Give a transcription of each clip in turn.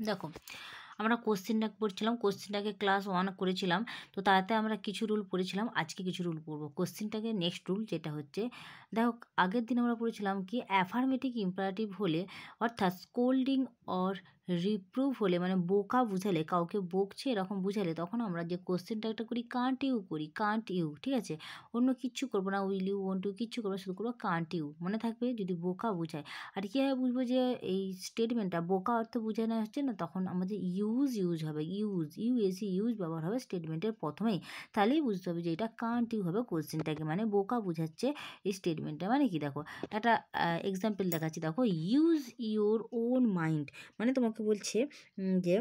দেখো আমরা কোশ্চেনটা পড়ছিলাম, কোশ্চেনটাকে ক্লাস 1 করেছিলাম, তো তাতে আমরা কিছু রুল পড়েছিলাম, আজকে কিছু রুল পড়বো। কোশ্চেনটাকে নেক্সট রুল যেটা হচ্ছে, দেখো আগের দিন আমরা পড়েছিলাম কি অ্যাফার্মেটিভ ইম্পারেটিভ হলে অর্থাৎ স্কোল্ডিং অর রিপ্রুভ হলে মানে বোকা বুঝালে, কাউকে বকছে এরকম বুঝালে, তখন আমরা যে কোশ্চেনটা একটা করি কান্ট ইউ করি, কান্ট ইউ, ঠিক আছে? অন্য কিচ্ছু করবো না, উইল ইউ, ওয়ান্ট টু, কিচ্ছু করবো না, শুধু করবো কান্ট ইউ, মনে থাকবে যদি বোকা বুঝায়। আর কীভাবে বুঝবো যে এই স্টেটমেন্টটা বোকা অর্থ বোঝানো হচ্ছে না, তখন আমাদের ইউজ হবে, ইউজ ব্যবহার হবে স্টেটমেন্টের প্রথমেই, তাহলেই বুঝতে হবে যে এটা কান্ট ইউ হবে কোশ্চেনটাকে, মানে বোকা বোঝাচ্ছে এই স্টেটমেন্টটা। মানে কি দেখো একটা এক্সাম্পল দেখাচ্ছি, দেখো ইউজ ইউর ওন মাইন্ড, মানে তোমাকে বলছে যে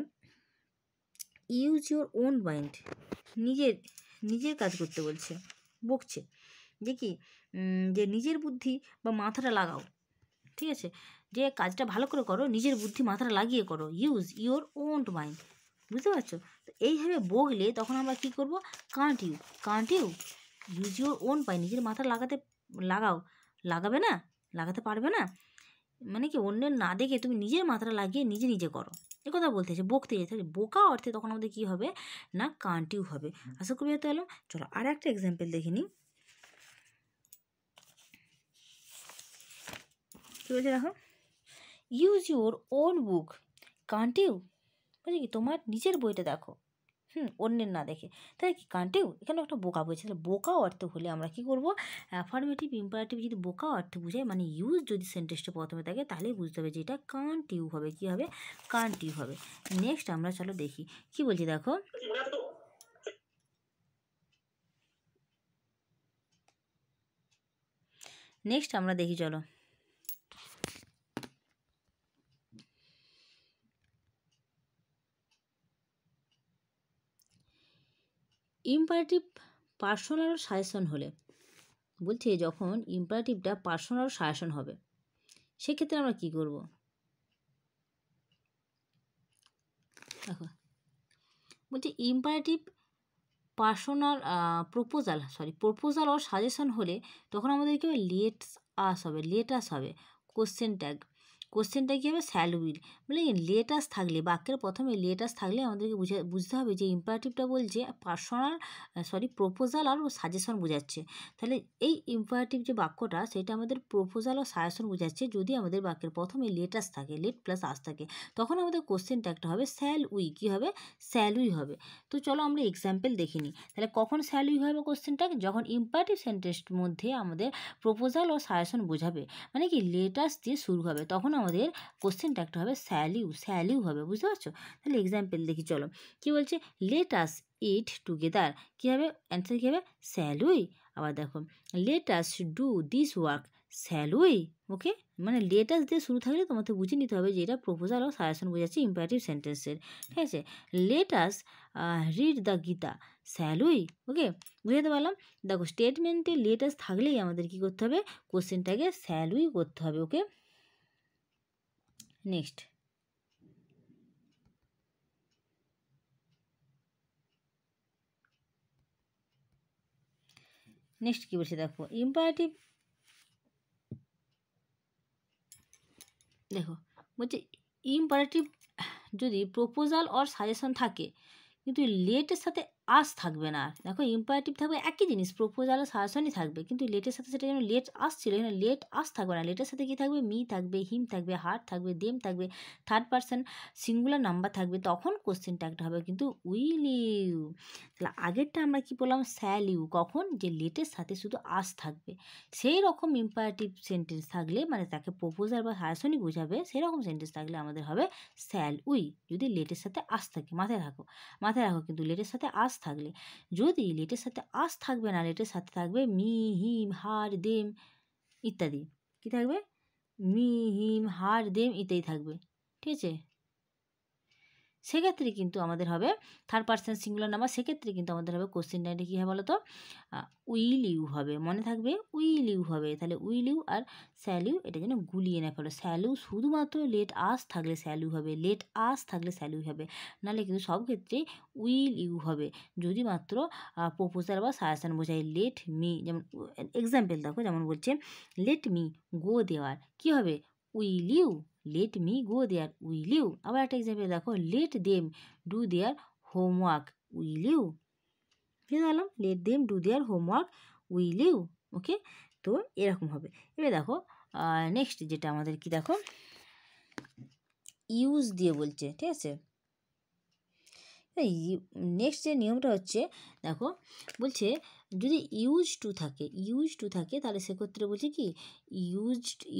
ইউজ ইউর ওন মাইন্ড, নিজের কাজ করতে বলছে, বকছে যে কি যে নিজের বুদ্ধি বা মাথাটা লাগাও, ঠিক আছে? যে কাজটা ভালো করে করো, নিজের বুদ্ধি মাথাটা লাগিয়ে করো, ইউজ ইউর ওন মাইন্ড, বুঝতে পারছো? তো এইভাবে বকলে তখন আমরা কী করবো, can't you use your own mind, নিজের মাথা লাগাবে না, লাগাতে পারবে না, মানে কি অন্যের না দেখে তুমি নিজের মাথাটা লাগিয়ে নিজে করো, এ কথা বলতে চাইছে, বকতে চাইছে। বোকা অর্থে তখন আমাদের কী হবে না, কান্ট ইউ হবে। আশা করি হতে হলো। চলো আর একটা এক্সাম্পল দেখে নিই, কী বলছে দেখো, use your own book, can't you, বুঝলি কি তোমার নিজের বইটা দেখো, অন্যের না দেখে, তাই কি কান্ট ইউ, এখানে একটা বোকা বলছে, তাহলে বোকা অর্থ হলে আমরা কী করবো, অ্যাফার্মেটিভ ইম্পারেটিভ যদি বোকা অর্থ বোঝায়, মানে ইউজ যদি সেন্টেন্সটা প্রথমে থাকে, তাহলেই বুঝতে হবে যে এটা কান্ট ইউ হবে, কী হবে, কান্ট ইউ হবে। নেক্সট আমরা চলো দেখি কি বলছি, দেখো নেক্সট আমরা দেখি, চলো ইম্পারেটিভ পার্সোনাল সাজেশন হলে, বলছে যখন ইম্পারেটিভটা পার্সোনাল সাজেশন হবে, সেক্ষেত্রে আমরা কী করব, দেখো বলছে ইম্পারেটিভ প্রপোজাল ও সাজেশন হলে তখন আমাদের কী হবে, লেট আস হবে কোশ্চেনটা কী হবে, শ্যাল উইল, মানে লেট আস থাকলে, বাক্যের প্রথমে লেট আস থাকলে আমাদেরকে বুঝতে হবে যে ইম্পারেটিভটা বলছে প্রপোজাল আর সাজেশন বোঝাচ্ছে। তাহলে এই ইম্পারেটিভ যে বাক্যটা সেটা আমাদের প্রপোজাল ও সাজেশন বোঝাচ্ছে, যদি আমাদের বাক্যের প্রথমে লেট আস থাকে, লেট প্লাস আস থাকে, তখন আমাদের কোশ্চেনটা একটা হবে শ্যাল উই, কী হবে, শ্যাল উই হবে। তো চলো আমরা এক্সাম্পল দেখে নিই, তাহলে কখন শ্যাল উই হবে কোশ্চেনটা, যখন ইম্পারেটিভ সেন্টেন্সের মধ্যে আমাদের প্রপোজাল ও সাজেশন বোঝাবে, মানে কি লেটাস দিয়ে শুরু হবে, তখন আমাদের কোশ্চেনটা একটা হবে স্যালিউ হবে, বুঝতে পারছো? তাহলে এক্সাম্পল দেখি, চলো কি বলছে, লেট আস ইট টুগেদার, কী হবে, অ্যান্সার কী হবে, স্যালুই। আবার দেখো let us do this work, স্যালুই, ওকে, মানে লেটাস দিয়ে শুরু থাকলে তোমাকে বুঝে নিতে হবে যে এটা প্রপোজাল ও সাজেশন বোঝাচ্ছে ইম্পারেটিভ সেন্টেন্সের, ঠিক আছে? Let us read the Gita, স্যালুই, ওকে, বুঝাতে পারলাম। দেখো স্টেটমেন্টে লেটাস থাকলেই আমাদের কী করতে হবে, কোশ্চেনটাকে স্যালুই করতে হবে, ওকে। নেক্সট কী বলছে দেখো, ইম্পারেটিভ, দেখো বলছে ইম্পারেটিভ যদি প্রপোজাল অর সাজেশন থাকে কিন্তু লেটের সাথে আস থাকবে না, দেখো ইম্পারেটিভ থাকবে একই জিনিস, প্রপোজাল আর সাজেশনই থাকবে, কিন্তু লেটের সাথে সেটা যেন লেট আসছিল, এখানে লেট আস থাকবে না, লেটের সাথে কী থাকবে, মি থাকবে, হিম থাকবে, হার থাকবে, দেম থাকবে, থার্ড পারসন সিঙ্গুলার নাম্বার থাকবে, তখন কোশ্চেনটা একটা হবে কিন্তু উইল ইউ। তাহলে আগেরটা আমরা কী বললাম, স্যাল ইউ, কখন, যে লেটের সাথে শুধু আস থাকবে, সেই রকম ইম্পারেটিভ সেন্টেন্স থাকলে, মানে তাকে প্রপোজাল বা সাজেশনই বোঝাবে, সেই রকম সেন্টেন্স থাকলে আমাদের হবে স্যাল উই, যদি লেটের সাথে আস থাকে, মাথায় রাখো কিন্তু লেটের সাথে আস থাকলে, যদি লেটের সাথে আস থাকবে না, লেটের সাথে থাকবে মি, হিম, হার, দেম ইত্যাদি, কী থাকবে, মি, হিম, হার, দেম ইত্যাদি থাকবে, ঠিক আছে? সেক্ষেত্রে কিন্তু আমাদের হবে থার্ড পারসন সিঙ্গুলার নাম্বার, সেক্ষেত্রে কিন্তু আমাদের হবে কোশ্চেনটা কী হবে বলো তো, উইল ইউ হবে, মনে থাকবে উইল ইউ হবে। তাহলে উইল ইউ আর স্যালিউ এটা যেন গুলিয়ে না ফেলো, স্যালিউ শুধুমাত্র লেট আস থাকলে স্যালিউ হবে, লেট আস থাকলে স্যালিউ হবে, নাহলে কিন্তু সব ক্ষেত্রেই উইল ইউ হবে, যদি মাত্র প্রপোজাল বা সাজেশন বোঝায়। লেট মি, যেমন এক্সাম্পল দেখো, যেমন বলছে লেট মি গো দেওয়ার, কী হবে, will you, let me go there, will you? আবার একটা এক্সাম্পল দেখো, let them do their homework, will you? বুঝতে পারলাম, let them do their homework, will you? Okay, তো এরকম হবে। এবার দেখো নেক্সট যেটা আমাদের কি দেখো, ইউজ দিয়ে বলছে, ঠিক আছে। নেক্সট যে নিয়মটা হচ্ছে দেখো, বলছে যদি ইউজ টু থাকে তাহলে সেক্ষেত্রে বলছে কি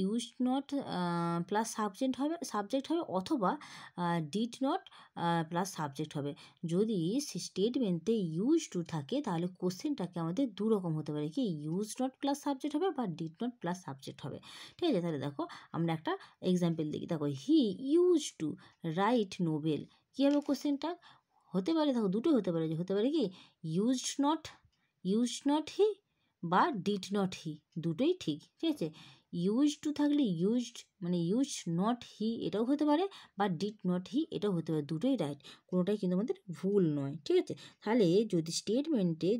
ইউজড নট প্লাস সাবজেক্ট হবে অথবা ডিড নট প্লাস সাবজেক্ট হবে। যদি স্টেটমেন্টে ইউজ টু থাকে তাহলে কোশ্চেনটাকে আমাদের দুরকম হতে পারে, কি ইউজ নট প্লাস সাবজেক্ট হবে বা ডিড নট প্লাস সাবজেক্ট হবে, ঠিক আছে। তাহলে দেখো আমরা একটা এক্সাম্পল দেখি, দেখো he use to write novel, কী হবে কোশ্চেনটা? হতে পারে, দেখো দুটোই হতে পারে, যে হতে পারে কি ইউজড নট হি বা ডিড নট হি, দুটোই ঠিক, ঠিক আছে। ইউজ টু থাকলে ইউজড মানে ইউজ নট হি এটাও হতে পারে, বা ডিড নট হি এটাও হতে পারে, দুটোই রাইট, কোনোটাই কিন্তু আমাদের ভুল নয়, ঠিক আছে। তাহলে যদি স্টেটমেন্টে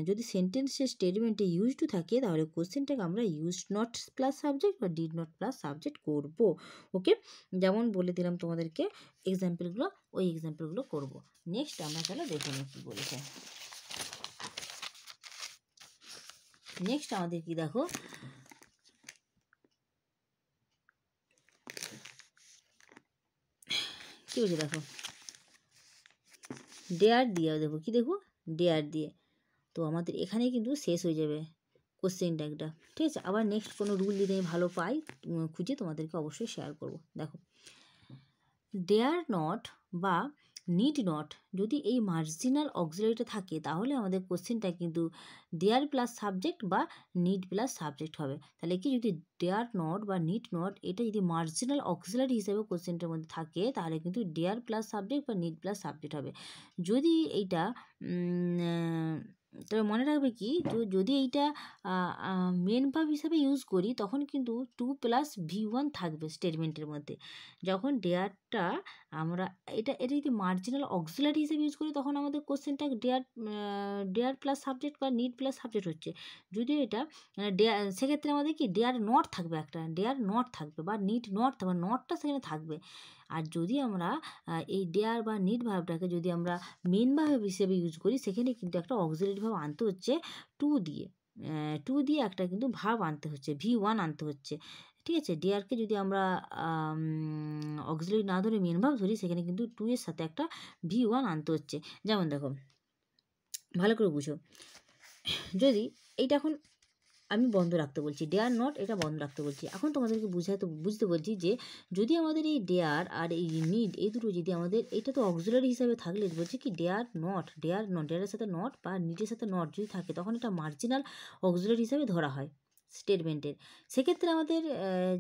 যদি সেন্টেন্সের স্টেটমেন্টে ইউজ টু থাকে তাহলে কোশ্চেনটাকে আমরা ইউজ নট প্লাস সাবজেক্ট বা ডিড নট প্লাস সাবজেক্ট করব। ওকে, যেমন বলে দিলাম তোমাদেরকে এক্সাম্পলগুলো, ওই এক্সাম্পলগুলো করব। নেক্সট আমরা চলো দেখে নিই কী বলেছে। নেক্সট আমাদের কি দেখো, কী বলছে দেখো, ডেয়ার দিয়ে দেখো, কি দেখো ডেয়ার দিয়ে, তো আমাদের এখানেই কিন্তু শেষ হয়ে যাবে কোশ্চেন ট্যাগটা, ঠিক আছে। আবার নেক্সট কোনো রুল যদি আমি ভালো পাই খুঁজে তোমাদেরকে অবশ্যই শেয়ার করব। দেখো ডেয়ার নট বা নিড নট, যদি এই মার্জিনাল অক্সিলারিটা থাকে তাহলে আমাদের কোশ্চেনটা কিন্তু ডেয়ার প্লাস সাবজেক্ট বা নিড প্লাস সাবজেক্ট হবে। তাহলে কি, যদি ডেয়ার নট বা নিড নট এটা যদি মার্জিনাল অক্সিলারি হিসেবে কোশ্চেনটার মধ্যে থাকে তাহলে কিন্তু ডেয়ার প্লাস সাবজেক্ট বা নিড প্লাস সাবজেক্ট হবে। যদি এইটা তবে মনে রাখবে কি, তো যদি এইটা মেন ভার্ব হিসাবে ইউজ করি তখন কিন্তু 2+V1 থাকবে স্টেটমেন্টের মধ্যে। যখন ডেয়ারটা আমরা এটা যদি মার্জিনাল অক্সিলারি হিসেবে ইউজ করি তখন আমাদের কোশ্চেনটা ডেয়ার প্লাস সাবজেক্ট বা নিড প্লাস সাবজেক্ট হচ্ছে। যদি এটা সেক্ষেত্রে আমাদের কি ডেয়ার নট থাকবে, একটা ডেয়ার নট থাকবে বা নিড নট থাকবে, নটটা সেখানে থাকবে। আর যদি আমরা এই ডেয়ার বা নিড ভার্বটাকে যদি আমরা মেন ভার্ব হিসেবে ইউজ করি সেখানে কিন্তু একটা অক্সিলারি ভার্ব আনতে হচ্ছে টু দিয়ে একটা কিন্তু ভার্ব আনতে হচ্ছে, V1 আনতে হচ্ছে, ঠিক আছে। ডেয়ারকে যদি আমরা অক্সিলারি না ধরে মেন ভার্ব ধরি সেখানে কিন্তু 2 এর সাথে একটা V1 আনতে হচ্ছে। যেমন দেখো ভালো করে বুঝো, যদি এইটা এখন আমি বন্ধ রাখতে বলছি, ডেয়ার নট এটা বন্ধ রাখতে বলছি, এখন তোমাদেরকে বুঝতে বলছি যে যদি আমাদের এই ডেয়ার আর এই নিড এই দুটো যদি আমাদের, এটা তো অক্সিলারি হিসাবে থাকলে বলছে কি ডেয়ারের সাথে নট বা নিডের সাথে নট যদি থাকে তখন এটা মার্জিনাল অক্সিলারি হিসাবে ধরা হয় স্টেটমেন্টের। সেক্ষেত্রে আমাদের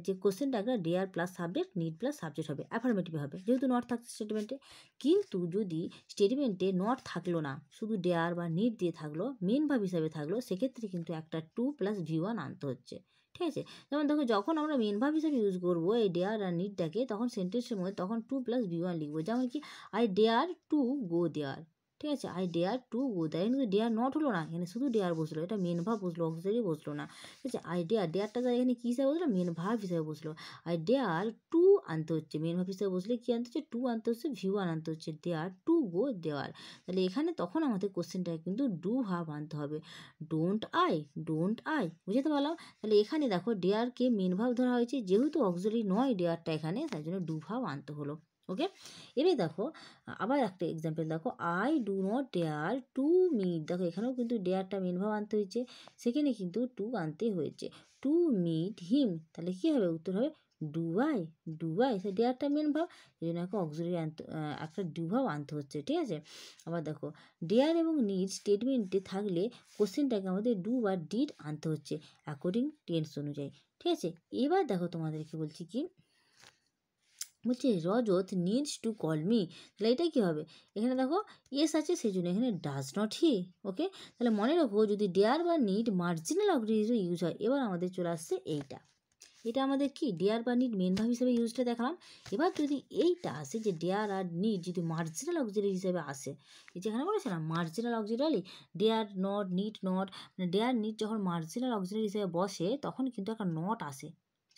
যে কোশ্চেনটা একটা dare plus subject need plus subject হবে, অ্যাফার্মেটিভ হবে, যেহেতু নট থাকছে স্টেটমেন্টে। কিন্তু যদি স্টেটমেন্টে নট থাকলো না, শুধু ডেয়ার বা নিড দিয়ে থাকলো, মেন ভার্ব হিসাবে থাকলো, সেক্ষেত্রে কিন্তু একটা 2+V1 আনতে হচ্ছে, ঠিক আছে। যেমন দেখো যখন আমরা মেন ভার্ব হিসাবে ইউজ করবো এই ডেয়ার আর নিডটাকে তখন সেন্টেন্সের মধ্যে তখন 2+V1 লিখবো। যেমন কি আই ডেয়ার টু গো দেয়ার, ঠিক আছে, আই ডেয়ার টু গো দেয়ার, কিন্তু ডেয়ার নট হলো না, এখানে শুধু ডেয়ার বসলো, এটা মেন ভার্ব বসলো, অক্সিলারি বসলো না, ঠিক আছে। আই ডেয়ারটা এখানে কী হিসাবে বসলো, মেন ভার্ব হিসাবে বসলো। আই ডেয়ার টু আনতে হচ্ছে, মেন ভার্ব হিসাবে বসলে কী আনতে হচ্ছে, টু আনতে হচ্ছে, V1 আনতে হচ্ছে, ডেয়ার টু গো দেওয়ার। তাহলে এখানে তখন আমাদের কোশ্চেনটায় কিন্তু ডু ভার্ব আনতে হবে, ডোন্ট আই, বুঝতে পারলাম। তাহলে এখানে দেখো ডেয়ারকে মেন ভার্ব ধরা হয়েছে, যেহেতু অক্সিলারি নয় ডেয়ারটা এখানে, তাই জন্য ডু ভার্ব আনতে হলো। ওকে, এবার দেখো আবার একটা এক্সাম্পল দেখো, I do not dare to meet, দেখো এখানেও কিন্তু ডেয়ারটা মেন ভার্ব আনতে হয়েছে, সেখানে কিন্তু টু আনতে হয়েছে, টু মিট হিম, তাহলে কী হবে, উত্তর হবে ডু আই, সে ডেয়ারটা মেন ভার্ব, এই জন্য একটা অক্সিলারি একটা ডু ভার্ব আনতে হচ্ছে, ঠিক আছে। আবার দেখো ডেয়ার এবং নিড স্টেটমেন্টে থাকলে কোশ্চেনটাকে আমাদের ডু বা ডিড আনতে হচ্ছে অ্যাকর্ডিং টেন্স অনুযায়ী, ঠিক আছে। এবার দেখো তোমাদেরকে বলছি কি, বলছে রজত নিডস টু কল মি, তাহলে এটাই কী হবে, এখানে দেখো ইয়েস আছে সেই জন্য এখানে ডাজ নট হি। ওকে, তাহলে মনে রাখো যদি ডেয়ার বা নিড মার্জিনাল অক্সিলারি ইউজ হয়, এবার আমাদের চলে আসছে এটা আমাদের কি ডেয়ার বা নিড মেন ভার্ব হিসেবে ইউজটা দেখালাম। এবার যদি এইটা আসে যে ডেয়ার আর নিড যদি মার্জিনাল অক্সিলারি হিসেবে আসে, এই যেখানে বলেছে না marginal auxiliary, dare not need not, মানে ডেয়ার নিড যখন মার্জিনাল অক্সিলারি হিসেবে বসে তখন কিন্তু একটা নট আসে,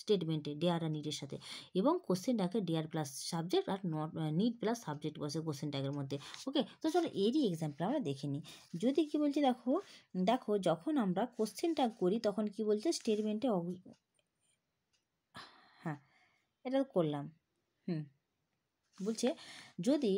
স্টেটমেন্টে ডেয়ার আর নিডের সাথে, এবং কোশ্চেন ট্যাগে ডেয়ার প্লাস সাবজেক্ট আর নট নিড প্লাস সাবজেক্ট বসে কোশ্চেন ট্যাগের মধ্যে। ওকে, তো চলো এরই এক্সাম্পল আমরা দেখে নিই। যদি কি বলছি দেখো, দেখো যখন আমরা কোশ্চেন ট্যাগ করি তখন কি বলছে স্টেটমেন্টে হ্যাঁ এটা তো করলাম। বলছে যদি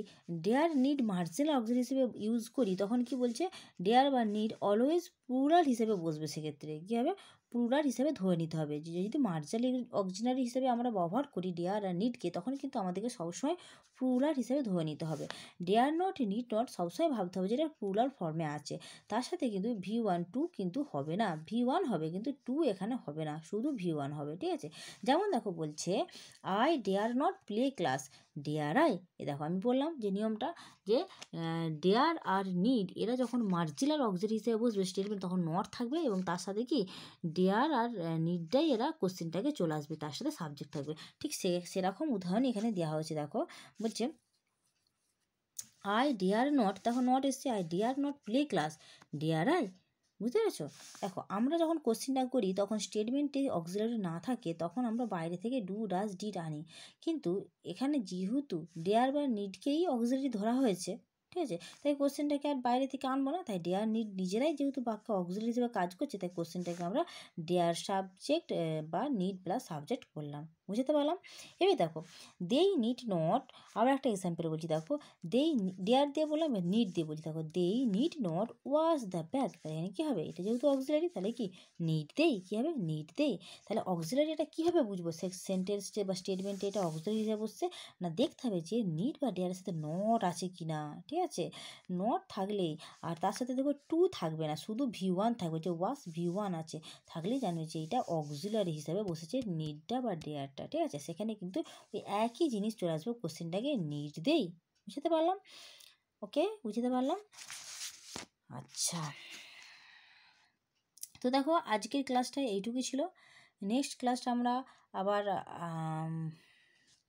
ডেয়ার নিড মার্জিনাল অক্সিলারি হিসেবে ইউজ করি তখন কি বলছে ডেয়ার বা নিড অলওয়েজ প্লুরাল হিসেবে বসবে। সেক্ষেত্রে কী হবে, প্লুরাল হিসেবে ধরে নিতে হবে। যে যদি মার্জিনাল অক্সিলারি হিসেবে আমরা ব্যবহার করি ডেয়ার আর নিডকে, তখন কিন্তু আমাদেরকে সবসময় প্লুরাল হিসেবে ধরে নিতে হবে। ডেয়ার নট নিড নট সবসময় ভাবতে হবে যেটা প্লুরাল ফর্মে আছে। তার সাথে কিন্তু V1 2 কিন্তু হবে না, V1 হবে কিন্তু 2 এখানে হবে না, শুধু V1 হবে। ঠিক আছে, যেমন দেখো বলছে I dare not play class, dare I, এ দেখো আমি বললাম যে নিয়মটা যে ডেয়ার আর নিড এরা যখন মার্জিনাল অক্সিলারি হিসেবে বসবে স্টেটমেন্ট তখন নট থাকবে, এবং তার সাথে কি ডেয়ার আর নিডটাই এরা কোশ্চেনটাকে চলে আসবে, তার সাথে সাবজেক্ট থাকবে। ঠিক সেরকম উদাহরণ এখানে দেওয়া হয়েছে। দেখো বলছে আই ডেয়ার নট, দেখো নট এসছে, I dare not play class, dare I. বুঝতে পেরেছো? দেখো আমরা যখন কোশ্চেনটা করি তখন স্টেটমেন্টে অক্সিলারি না থাকে তখন আমরা বাইরে থেকে ডু ডাজ ডিড আনি, কিন্তু এখানে যেহেতু ডেয়ার বা নিডকেই অক্সিলারি ধরা হয়েছে, ঠিক আছে, তাই কোশ্চেনটাকে আর বাইরে থেকে আনবো না। তাই ডেয়ার নিড নিজেরাই যেহেতু বাক্যে অক্সিলারি হিসেবে কাজ করছে, তাই কোশ্চেনটাকে আমরা ডেয়ার সাবজেক্ট বা নিড প্লাস সাবজেক্ট করলাম। বুঝতে পারলাম? এবার দেখো দেই নিড নট, আবার একটা এক্সাম্পল বলছি। দেখো দেই ডেয়ার দিয়ে বললাম, নিড দিয়ে বলছি। দেখো দেই need not wash the bag, তাই এখানে কী হবে, এটা যেহেতু অক্সিলারি তাহলে কি নিড দেই, কী হবে নিড দেই। তাহলে অক্সিলারি এটা কীভাবে বুঝবো সেন্টেন্সে বা স্টেটমেন্টে এটা অক্সিলারি হিসেবে বসছে না, দেখতে হবে যে নিড বা ডেয়ারের সাথে নট আছে কি না। ঠিক আছে, নট থাকলেই, আর তার সাথে দেখো টু থাকবে না, শুধু V1 থাকবে, যে ওয়াশ V1 আছে থাকলেই জানবে যে এটা অক্সিলারি হিসাবে বসেছে নিডটা বা ডেয়ারটা। ঠিক আছে, সেখানে কিন্তু ওই একই জিনিস চলে আসবে, কোশ্চেনটাকে নিড দেই। বুঝতে পারলাম? ওকে, বুঝতে পারলাম। আচ্ছা, তো দেখো আজকের ক্লাসটা এইটুকুই ছিল। নেক্সট ক্লাসটা আমরা আবার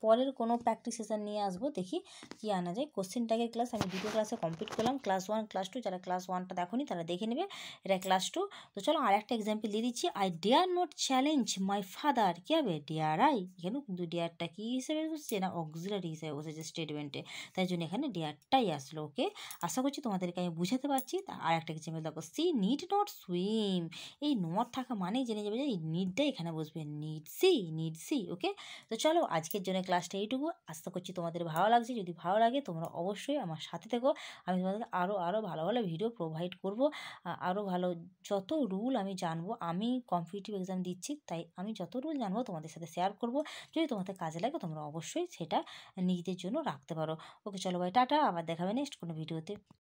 পরের কোনো প্র্যাকটিস সেশন নিয়ে আসবো, দেখি কি আনা যায়। কোশ্চেন ট্যাগের ক্লাস আমি দুটো ক্লাসে কমপ্লিট করলাম, ক্লাস 1 ক্লাস 2। যারা ক্লাস 1টা দেখোনি তারা দেখে নেবে, এটা ক্লাস 2। তো চলো আর একটা এক্সাম্পল দিয়ে দিচ্ছি। I dare not challenge my father, কী হবে ডেয়ার আই, এখানেও কিন্তু ডেয়ারটা কী হিসেবে বসছে না অক্সিলারি হিসেবে বসেছে স্টেটমেন্টে, তাই জন্য এখানে ডেয়ারটাই আসলো। ওকে, আশা করছি তোমাদেরকে আমি বুঝাতে পারছি। আর একটা এক্সাম্পল দেখো, সি নিড নট সুইম, এই নট থাকা মানেই জেনে যাবে যে এই নিডটাই এখানে বসবে, নিড সি। ওকে, তো চলো আজকের জন্য ক্লাসটা এইটুকু। আশা করছি তোমাদের ভালো লাগছে। যদি ভালো লাগে তোমরা অবশ্যই আমার সাথে থেকো, আমি তোমাদেরকে আরও ভালো ভালো ভিডিও প্রোভাইড করব, আরও ভালো যত রুল আমি জানবো। আমি কম্পিটিটিভ এক্সাম দিচ্ছি, তাই আমি যত রুল জানবো তোমাদের সাথে শেয়ার করব। যদি তোমাদের কাজে লাগে তোমরা অবশ্যই সেটা নিজেদের জন্য রাখতে পারো। ওকে চলো ভাই, টাটা, আবার দেখাবে নেক্সট কোনো ভিডিওতে।